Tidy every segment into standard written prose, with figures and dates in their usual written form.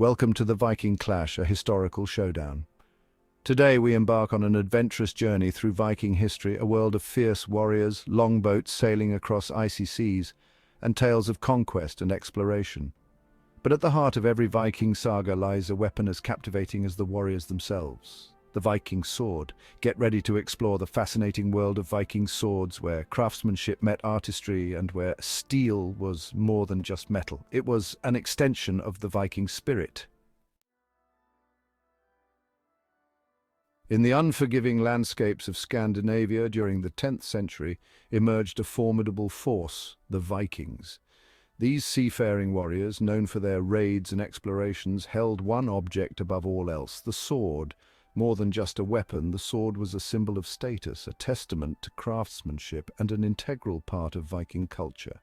Welcome to the Viking Clash, a historical showdown. Today we embark on an adventurous journey through Viking history, a world of fierce warriors, longboats sailing across icy seas, and tales of conquest and exploration. But at the heart of every Viking saga lies a weapon as captivating as the warriors themselves, the Viking sword. Get ready to explore the fascinating world of Viking swords, where craftsmanship met artistry and where steel was more than just metal. It was an extension of the Viking spirit. In the unforgiving landscapes of Scandinavia during the 10th century emerged a formidable force, the Vikings. These seafaring warriors, known for their raids and explorations, held one object above all else, the sword. More than just a weapon, the sword was a symbol of status, a testament to craftsmanship, and an integral part of Viking culture.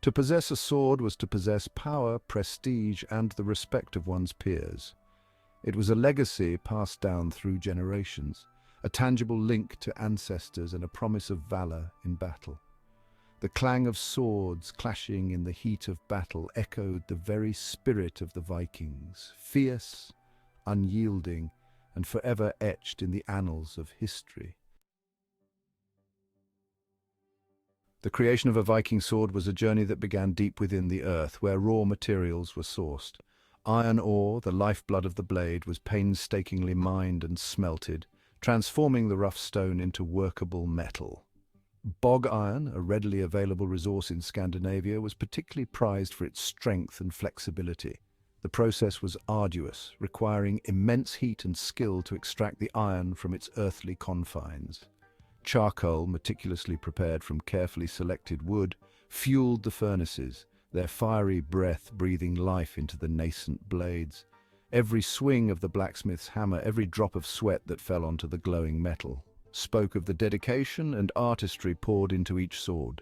To possess a sword was to possess power, prestige, and the respect of one's peers. It was a legacy passed down through generations, a tangible link to ancestors and a promise of valor in battle. The clang of swords clashing in the heat of battle echoed the very spirit of the Vikings, fierce, unyielding, and forever etched in the annals of history. The creation of a Viking sword was a journey that began deep within the earth, where raw materials were sourced. Iron ore, the lifeblood of the blade, was painstakingly mined and smelted, transforming the rough stone into workable metal. Bog iron, a readily available resource in Scandinavia, was particularly prized for its strength and flexibility. The process was arduous, requiring immense heat and skill to extract the iron from its earthly confines. Charcoal, meticulously prepared from carefully selected wood, fueled the furnaces, their fiery breath breathing life into the nascent blades. Every swing of the blacksmith's hammer, every drop of sweat that fell onto the glowing metal, spoke of the dedication and artistry poured into each sword.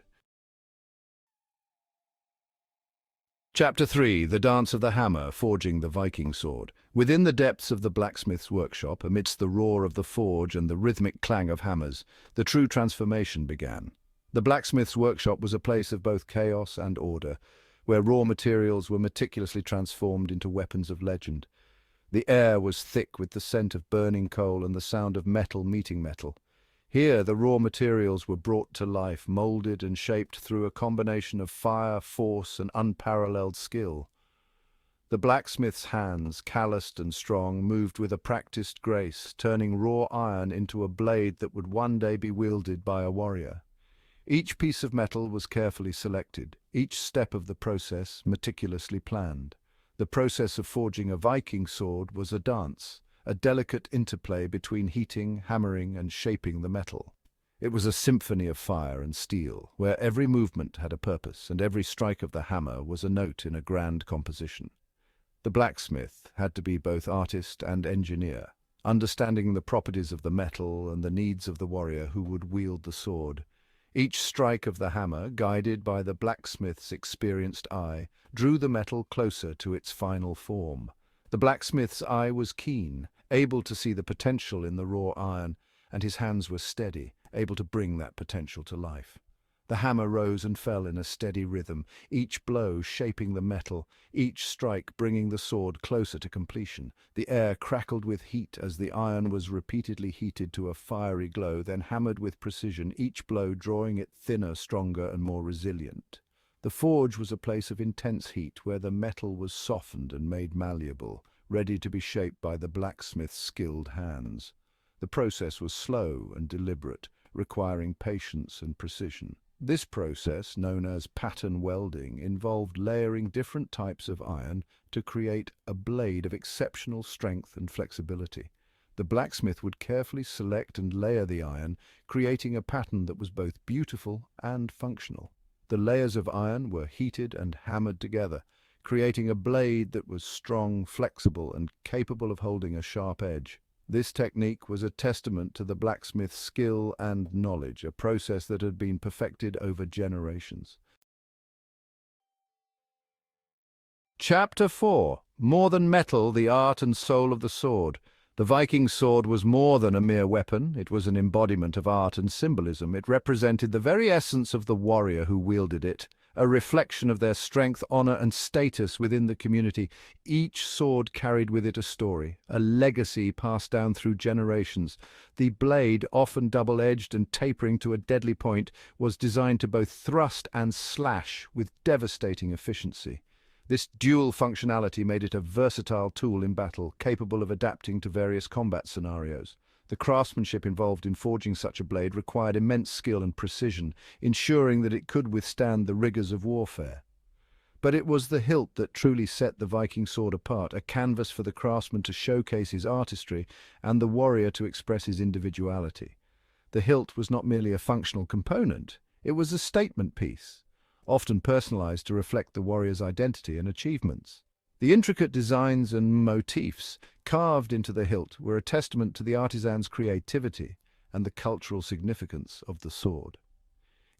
Chapter 3. The Dance of the Hammer, Forging the Viking Sword. Within the depths of the blacksmith's workshop, amidst the roar of the forge and the rhythmic clang of hammers, the true transformation began. The blacksmith's workshop was a place of both chaos and order, where raw materials were meticulously transformed into weapons of legend. The air was thick with the scent of burning coal and the sound of metal meeting metal. Here, the raw materials were brought to life, molded and shaped through a combination of fire, force, and unparalleled skill. The blacksmith's hands, calloused and strong, moved with a practiced grace, turning raw iron into a blade that would one day be wielded by a warrior. Each piece of metal was carefully selected, each step of the process meticulously planned. The process of forging a Viking sword was a dance, a delicate interplay between heating, hammering, and shaping the metal. It was a symphony of fire and steel, where every movement had a purpose, and every strike of the hammer was a note in a grand composition. The blacksmith had to be both artist and engineer, understanding the properties of the metal and the needs of the warrior who would wield the sword. Each strike of the hammer, guided by the blacksmith's experienced eye, drew the metal closer to its final form. The blacksmith's eye was keen, able to see the potential in the raw iron, and his hands were steady, able to bring that potential to life. The hammer rose and fell in a steady rhythm, each blow shaping the metal, each strike bringing the sword closer to completion. The air crackled with heat as the iron was repeatedly heated to a fiery glow, then hammered with precision, each blow drawing it thinner, stronger, and more resilient. The forge was a place of intense heat, where the metal was softened and made malleable, ready to be shaped by the blacksmith's skilled hands. The process was slow and deliberate, requiring patience and precision. This process, known as pattern welding, involved layering different types of iron to create a blade of exceptional strength and flexibility. The blacksmith would carefully select and layer the iron, creating a pattern that was both beautiful and functional. The layers of iron were heated and hammered together, creating a blade that was strong, flexible, and capable of holding a sharp edge. This technique was a testament to the blacksmith's skill and knowledge, a process that had been perfected over generations. Chapter 4. More than metal, the art and soul of the sword. The Viking sword was more than a mere weapon. It was an embodiment of art and symbolism. It represented the very essence of the warrior who wielded it, a reflection of their strength, honor, and status within the community. Each sword carried with it a story, a legacy passed down through generations. The blade, often double-edged and tapering to a deadly point, was designed to both thrust and slash with devastating efficiency. This dual functionality made it a versatile tool in battle, capable of adapting to various combat scenarios. The craftsmanship involved in forging such a blade required immense skill and precision, ensuring that it could withstand the rigors of warfare. But it was the hilt that truly set the Viking sword apart, a canvas for the craftsman to showcase his artistry and the warrior to express his individuality. The hilt was not merely a functional component, it was a statement piece, often personalized to reflect the warrior's identity and achievements. The intricate designs and motifs carved into the hilt were a testament to the artisan's creativity and the cultural significance of the sword.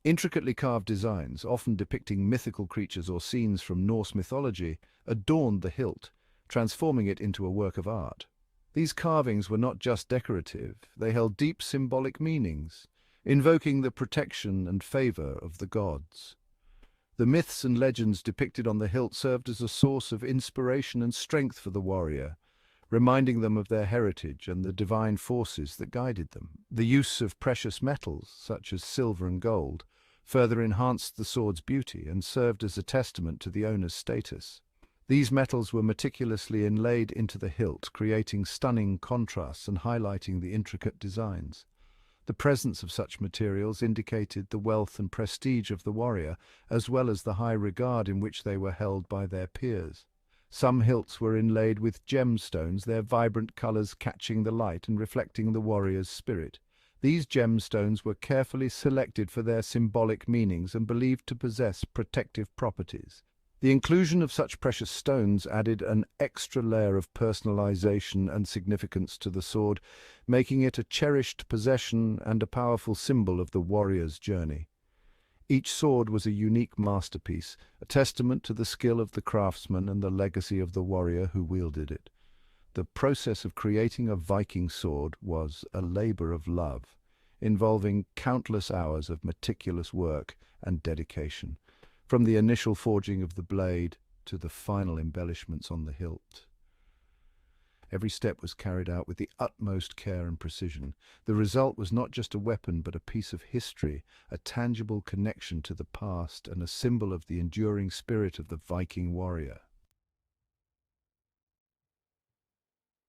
Intricately carved designs, often depicting mythical creatures or scenes from Norse mythology, adorned the hilt, transforming it into a work of art. These carvings were not just decorative, they held deep symbolic meanings, invoking the protection and favor of the gods. The myths and legends depicted on the hilt served as a source of inspiration and strength for the warrior, reminding them of their heritage and the divine forces that guided them. The use of precious metals, such as silver and gold, further enhanced the sword's beauty and served as a testament to the owner's status. These metals were meticulously inlaid into the hilt, creating stunning contrasts and highlighting the intricate designs. The presence of such materials indicated the wealth and prestige of the warrior, as well as the high regard in which they were held by their peers. Some hilts were inlaid with gemstones, their vibrant colors catching the light and reflecting the warrior's spirit. These gemstones were carefully selected for their symbolic meanings and believed to possess protective properties. The inclusion of such precious stones added an extra layer of personalization and significance to the sword, making it a cherished possession and a powerful symbol of the warrior's journey. Each sword was a unique masterpiece, a testament to the skill of the craftsman and the legacy of the warrior who wielded it. The process of creating a Viking sword was a labor of love, involving countless hours of meticulous work and dedication, from the initial forging of the blade to the final embellishments on the hilt. Every step was carried out with the utmost care and precision. The result was not just a weapon, but a piece of history, a tangible connection to the past, and a symbol of the enduring spirit of the Viking warrior.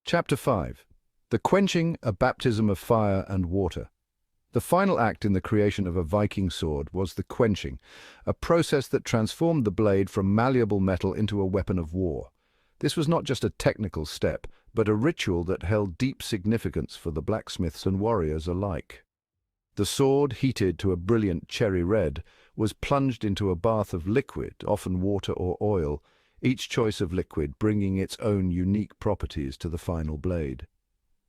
Chapter 5. The Quenching, a Baptism of Fire and Water. The final act in the creation of a Viking sword was the quenching, a process that transformed the blade from malleable metal into a weapon of war. This was not just a technical step, but a ritual that held deep significance for the blacksmiths and warriors alike. The sword, heated to a brilliant cherry red, was plunged into a bath of liquid, often water or oil, each choice of liquid bringing its own unique properties to the final blade.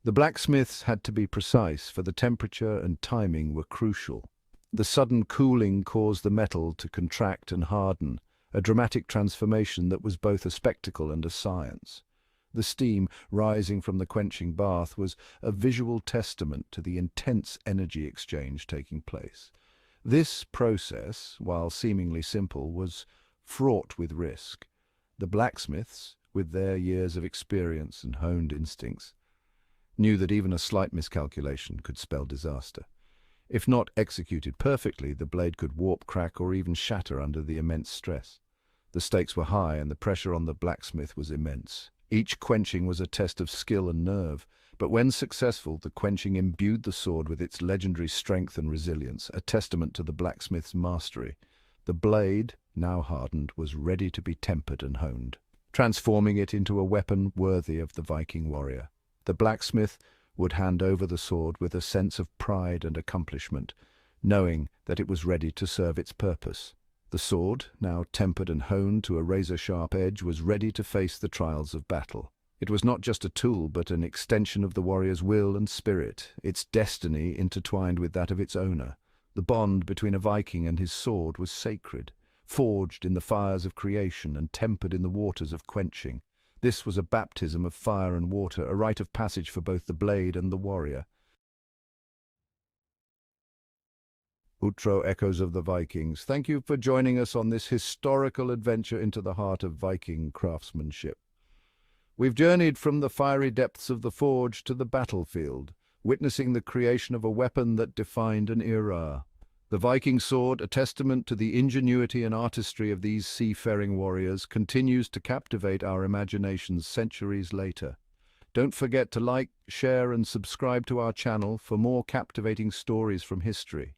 The blacksmiths had to be precise, for the temperature and timing were crucial. The sudden cooling caused the metal to contract and harden, a dramatic transformation that was both a spectacle and a science. The steam rising from the quenching bath was a visual testament to the intense energy exchange taking place. This process, while seemingly simple, was fraught with risk. The blacksmiths, with their years of experience and honed instincts, knew that even a slight miscalculation could spell disaster. If not executed perfectly, the blade could warp, crack, or even shatter under the immense stress. The stakes were high and the pressure on the blacksmith was immense. Each quenching was a test of skill and nerve, but when successful, the quenching imbued the sword with its legendary strength and resilience, a testament to the blacksmith's mastery. The blade, now hardened, was ready to be tempered and honed, transforming it into a weapon worthy of the Viking warrior. The blacksmith would hand over the sword with a sense of pride and accomplishment, knowing that it was ready to serve its purpose. The sword, now tempered and honed to a razor-sharp edge, was ready to face the trials of battle. It was not just a tool, but an extension of the warrior's will and spirit, its destiny intertwined with that of its owner. The bond between a Viking and his sword was sacred, forged in the fires of creation and tempered in the waters of quenching. This was a baptism of fire and water, a rite of passage for both the blade and the warrior. Outro Echoes of the Vikings. Thank you for joining us on this historical adventure into the heart of Viking craftsmanship. We've journeyed from the fiery depths of the forge to the battlefield, witnessing the creation of a weapon that defined an era. The Viking sword, a testament to the ingenuity and artistry of these seafaring warriors, continues to captivate our imaginations centuries later. Don't forget to like, share, and subscribe to our channel for more captivating stories from history.